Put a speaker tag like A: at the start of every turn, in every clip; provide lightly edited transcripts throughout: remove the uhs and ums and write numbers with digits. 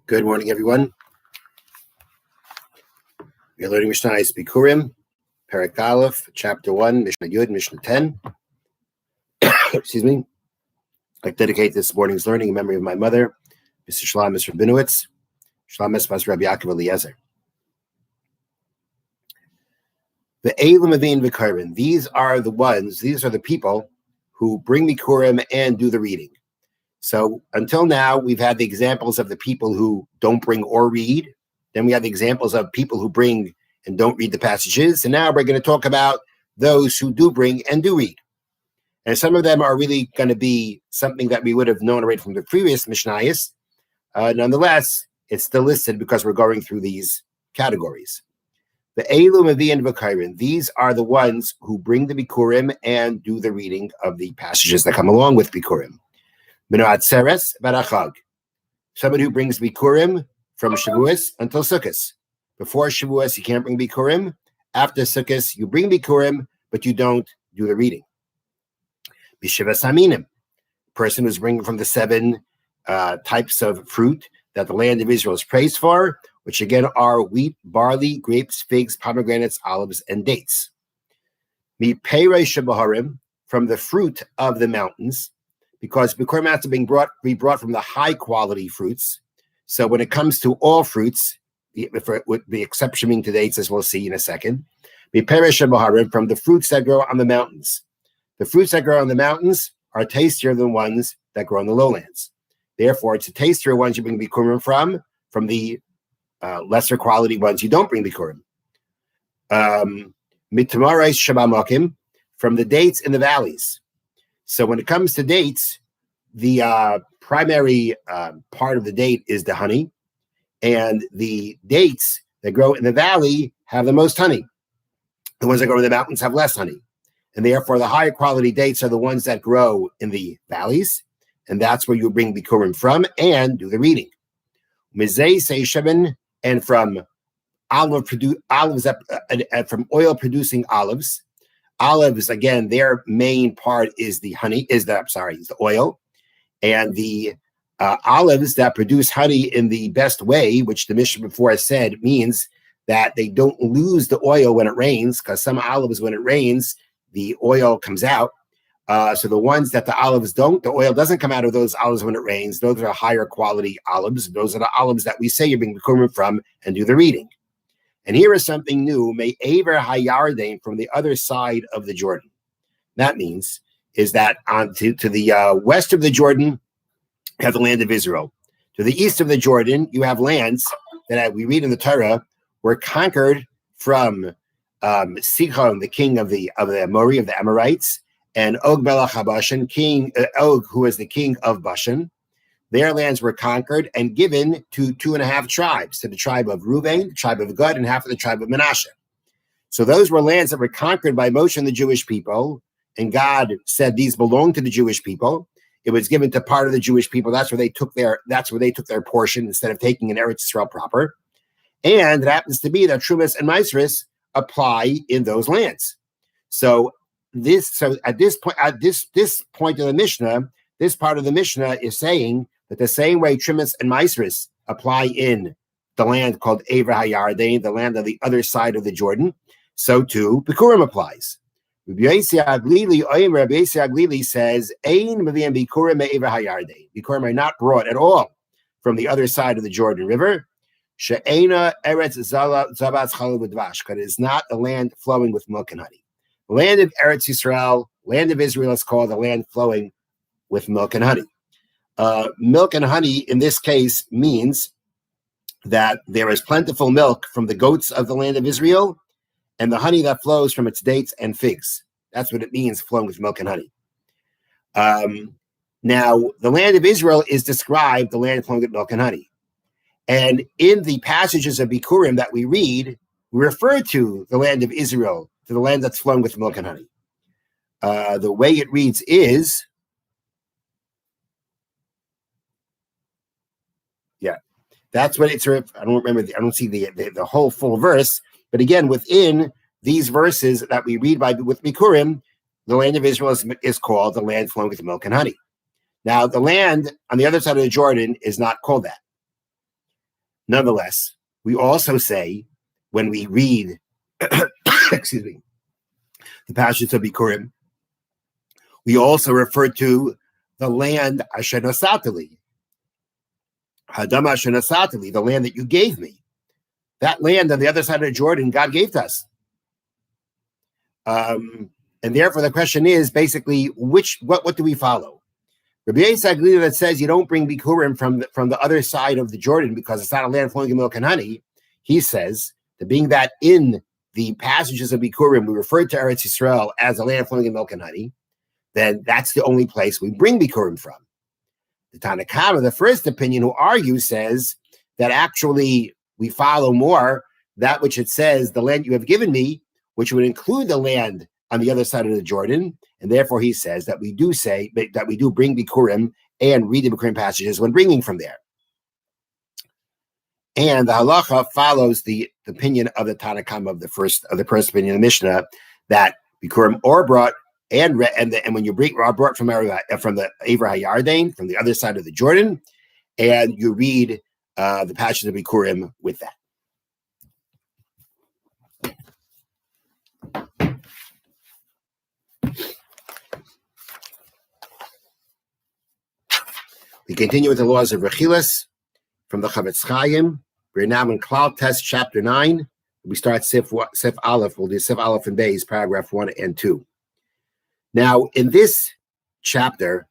A: Good morning, everyone. We're learning Mishna Bikurim, Perek Aleph, Chapter 1, Mishna Yud, Mishna 10. Excuse me. I'd like to dedicate this morning's learning in memory of my mother, Mr. Shlomis Rabinowitz, Shlomis Bas Rabbi Yaakov Eliezer. The Eilim Avin V'Karban. These are the people who bring Bikurim and do the reading. So until now, we've had the examples of the people who don't bring or read. Then we have the examples of people who bring and don't read the passages. And now we're going to talk about those who do bring and do read. And some of them are really going to be something that we would have known already from the previous Mishnayos. Nonetheless, it's still listed because we're going through these categories. The Eilu Mevi'in V'Kairin. These are the ones who bring the Bikurim and do the reading of the passages that come along with Bikurim. Minoat Seres Barachag. Somebody who brings Bikurim from Shavuos until Sukkot. Before Shavuos, you can't bring Bikurim. After Sukkot, you bring Bikurim, but you don't do the reading. B'Shivas Aminim. Person who's bringing from the 7 types of fruit that the land of Israel is praised for, which again are wheat, barley, grapes, figs, pomegranates, olives, and dates. Mi'Peirei Shebaharim. From the fruit of the mountains, because Bikurim has to be brought from the high quality fruits. So when it comes to all fruits, with the exception being to dates, as we'll see in a second, from the fruits that grow on the mountains. The fruits that grow on the mountains are tastier than ones that grow on the lowlands. Therefore, it's the tastier ones you bring Bikurim from the lesser quality ones you don't bring Bikurim. From the dates in the valleys. So when it comes to dates, the primary part of the date is the honey, and the dates that grow in the valley have the most honey. The ones that grow in the mountains have less honey, and therefore the higher quality dates are the ones that grow in the valleys, and that's where you bring Bikurim from and do the reading. Mizei Seishaben, and from from oil producing olives. Olives, again, their main part is the oil. And the olives that produce honey in the best way, which the Mishna before said means that they don't lose the oil when it rains, because some olives, when it rains, the oil comes out. So the ones that the olives don't, the oil doesn't come out of those olives when it rains. Those are higher quality olives. Those are the olives that we say you bring the Bikurim from and do the reading. And here is something new, May Aver Hayardain, from the other side of the Jordan. That means is that to the west of the Jordan, you have the land of Israel. To the east of the Jordan, you have lands that we read in the Torah were conquered from Sichon, the king of the Amori, of the Amorites, and Og Melech HaBashan, King Og, who was the king of Bashan. Their lands were conquered and given to 2.5 tribes, to the tribe of Reuven, the tribe of Gad, and half of the tribe of Manasseh. So those were lands that were conquered by Moshe and the Jewish people, and God said these belong to the Jewish people. It was given to part of the Jewish people. That's where they took their portion instead of taking an Eretz Yisrael proper. And it happens to be that Trumas and Maasros apply in those lands. So at this point of the Mishnah, this part of the Mishnah is saying that the same way Trumas and Maasros apply in the land called Aver Hayardain, the land on the other side of the Jordan, so too Bikurim applies. Rabbi Yossi Aglili says, Ein Mevi'im Bikurim me'Aver Hayardain. Bikurim are not brought at all from the other side of the Jordan River. She'ena Eretz Zavatz Chalav Udvash, because it is not a land flowing with milk and honey. The land of Eretz Yisrael, land of Israel, is called the land flowing with milk and honey. Milk and honey in this case means that there is plentiful milk from the goats of the land of Israel and the honey that flows from its dates and figs. That's what it means, flowing with milk and honey. Now, the land of Israel is described, the land flowing with milk and honey. And in the passages of Bikurim that we read, we refer to the land of Israel, to the land that's flowing with milk and honey. The way it reads is, that's what it's. I don't remember. I don't see the whole full verse. But again, within these verses that we read with Bikurim, the land of Israel is called the land flowing with milk and honey. Now, the land on the other side of the Jordan is not called that. Nonetheless, we also say when we read, excuse me, the passage of Bikurim, we also refer to the land Asher Nasatali, Hadam Asher Nasatali, the land that you gave me. That land on the other side of the Jordan, God gave to us. And therefore, the question is basically, what do we follow? Rabbi Yitzchak that says you don't bring Bikurim from the other side of the Jordan because it's not a land flowing in milk and honey. He says that being that in the passages of Bikurim, we refer to Eretz Yisrael as a land flowing in milk and honey, then that's the only place we bring Bikurim from. The Tanna Kama, the first opinion who argues, says that actually we follow more that which it says, the land you have given me, which would include the land on the other side of the Jordan. And therefore he says that we do bring Bikurim and read the Bikurim passages when bringing from there. And the halacha follows the opinion of the Tanna Kama of the first opinion of the Mishnah that Bikurim are brought and when you bring are brought from the Aver HaYarden, from the other side of the Jordan, and you read the passages of Bikurim with that. We continue with the laws of Rechilas from the Chavetz Chaim. We're now in Klal Test, chapter 9. We start Sif Aleph. We'll do Sif Aleph and Beis, paragraph 1 and 2. Now, in this chapter,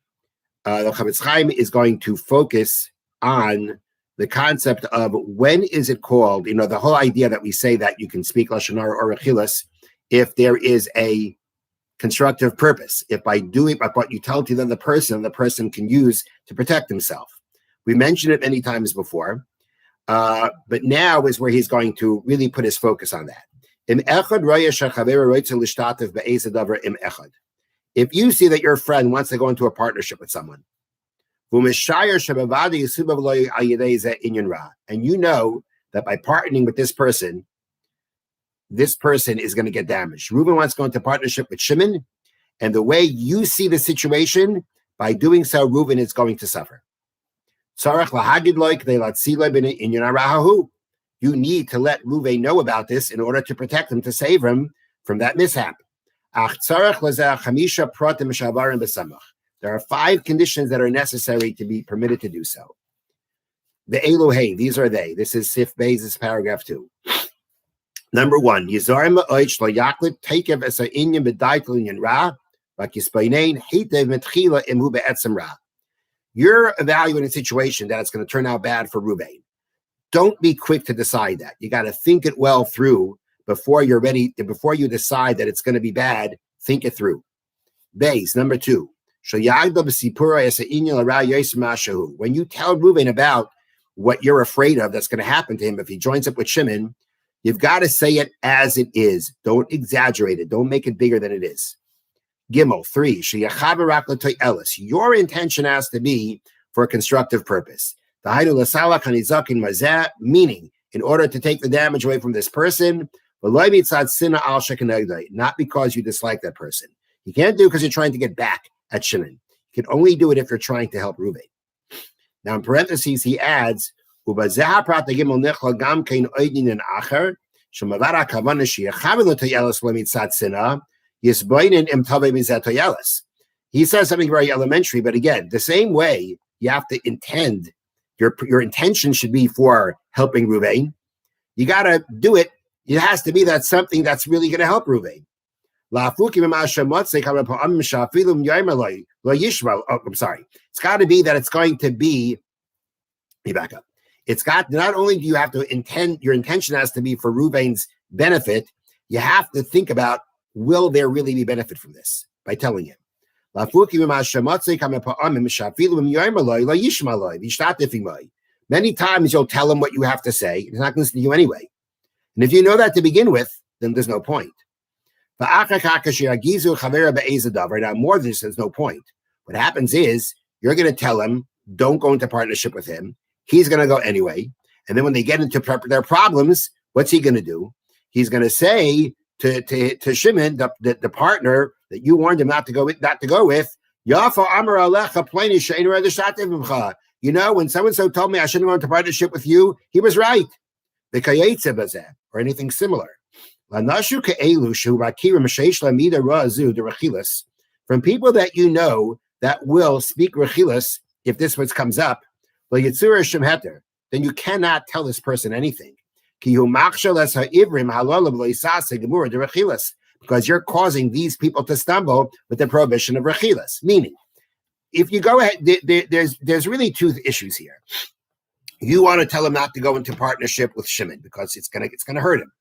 A: the Chavetz Chaim is going to focus on the concept of when is it called, the whole idea that we say that you can speak Lashon Hara or Rechilas if there is a constructive purpose, if by what you tell to the person can use to protect himself. We mentioned it many times before, but now is where he's going to really put his focus on that. If you see that your friend wants to go into a partnership with someone, and you know that by partnering with this person is going to get damaged. Reuben wants to go into partnership with Shimon, and the way you see the situation, by doing so, Reuben is going to suffer. You need to let Reuben know about this in order to protect him, to save him from that mishap. There are 5 conditions that are necessary to be permitted to do so. The Elohei, these are they. This is Sif Beis, paragraph 2. Number 1, you're evaluating a situation that it's going to turn out bad for Reuben. Don't be quick to decide that. You got to think it well through before you're ready. Before you decide that it's going to be bad, think it through. Beis, number 2, when you tell Reuben about what you're afraid of that's going to happen to him if he joins up with Shimon, you've got to say it as it is. Don't exaggerate it. Don't make it bigger than it is. Gimel, 3, your intention has to be for a constructive purpose. Meaning, in order to take the damage away from this person, not because you dislike that person. You can't do it because you're trying to get back at Shimon. You can only do it if you're trying to help Reuben. Now, in parentheses, he adds, you have to He says something very elementary, but again, the same way you have to intend, your intention should be for helping Reuven. You got to do it. It has to be that something that's really going to help Reuven. I'm sorry. It's got to be that it's going to be, let me back up. It's got, not only do you have to intend, your intention has to be for Reuven's benefit, you have to think about, will there really be benefit from this by telling him? Many times you'll tell him what you have to say. He's not going to listen to you anyway. And if you know that to begin with, then there's no point. Now, more than this, there's no point. What happens is you're going to tell him, don't go into partnership with him. He's going to go anyway. And then when they get into their problems, what's he going to do? He's going to say to Shimon, the partner that you warned him not to go with, you when so-and-so told me I shouldn't go into partnership with you, he was right. Or anything similar. From people that you know that will speak rechilas, if this one comes up, then you cannot tell this person anything. Because you're causing these people to stumble with the prohibition of rechilas. Meaning, if you go ahead, there's really two issues here. You want to tell him not to go into partnership with Shimon because it's gonna hurt him.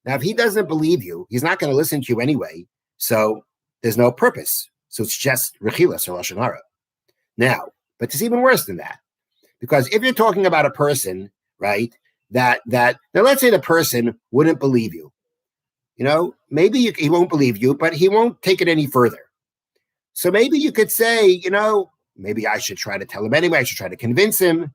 A: Now, if he doesn't believe you, he's not going to listen to you anyway. So there's no purpose. So it's just rechilas or Lashon Harah. Now, but it's even worse than that, because if you're talking about a person, right, that now let's say the person wouldn't believe you. Maybe he won't believe you, but he won't take it any further. So maybe you could say, maybe I should try to tell him anyway. I should try to convince him.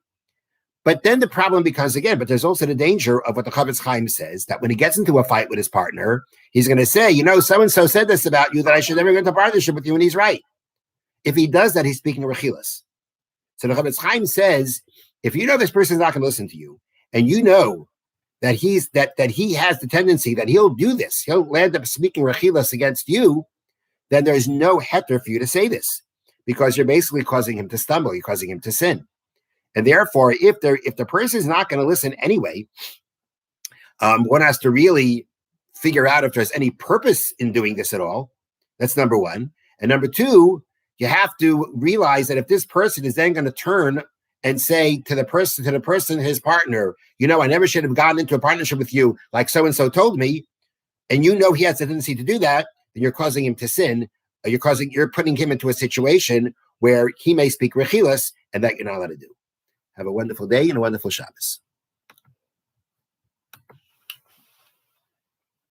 A: But then the problem becomes again, but there's also the danger of what the Chavetz Chaim says, that when he gets into a fight with his partner, he's going to say, so-and-so said this about you, that I should never go into partnership with you, and he's right. If he does that, he's speaking rechilas. So the Chavetz Chaim says, if you know this person's not going to listen to you, and you know that he has the tendency that he'll do this, he'll land up speaking rechilas against you, then there's no heter for you to say this, because you're basically causing him to stumble, you're causing him to sin. And therefore, if the person is not going to listen anyway, one has to really figure out if there's any purpose in doing this at all. That's number one. And number two, you have to realize that if this person is then going to turn and say to the person, his partner, I never should have gotten into a partnership with you, like so-and-so told me, and he has a tendency to do that, then you're causing him to sin. You're putting him into a situation where he may speak rechilas, and that you're not allowed to do. Have a wonderful day and a wonderful Shabbos.